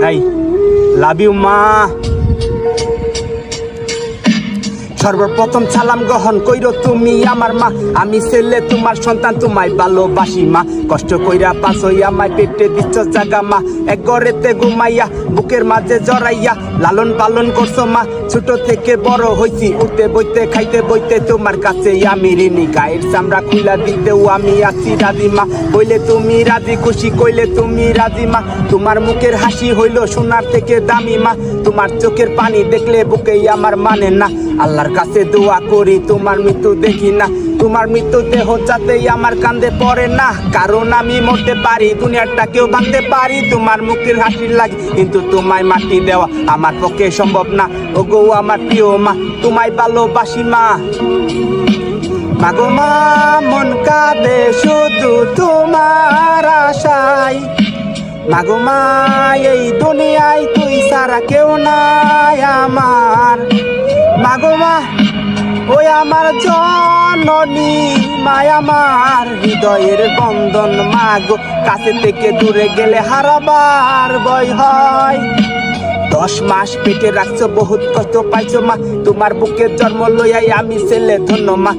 এই love you মা। সর্বপ্রথম সালাম গ্রহণ কইরো তুমি আমার মা, আমি ছেলে তোমার সন্তান, তোমায় ভালোবাসি মা। কষ্ট কইরা পাঁচই আমায় পেটে দিচ্ছ জাগা মা, এক ঘরেতে ঘুমাইয়া বুকের মাঝে জড়াইয়া লালন পালন করছো মা। ছোট থেকে বড় হইছি উঠতে বইতে খাইতে বইতে তোমার কাছে আমি ঋণী। গায়ের চামড়া খুইলা দিতেও আমি আছি রাজি মা, কইলে তুমি রাজি খুশি কইলে তুমি রাজি মা। তোমার মুখের হাসি হইল সোনার থেকে দামি মা, তোমার চোখের পানি দেখলে বুকেই আমার মানে না। আল্লাহর কাছে দোয়া করি তোমার মৃত্যু দেখি না, তোমার মৃত্যু দেহ যাতে আমার কান্দে পড়ে না। কারণ আমি মরতে পারি দুনিয়াটা কেউ ভাঙতে পারি, তোমার মুখের হাসি লাগে কিন্তু তোমায় মাটি দেওয়া আমার পক্ষে সম্ভব না। ওগো আমার প্রিয় মা, তোমায় ভালোবাসি মা। মাগো মা মন কাঁদে শুধু তোমার আশায়, মাগো মা এই দুনিয়ায় তুই ছাড়া কেউ নাই আমার। মাগো মা ওই আমার জননী মায় আমার হৃদয়ের বন্ধন, মাগো কাছে থেকে দূরে গেলে হারাবার ভয় হয়। 10 মাস পেটে রাখছো বহুত কষ্ট পাইছো মা, তোমার বুকের জন্ম লইয়াই আমি ছেলে ধন্য মা।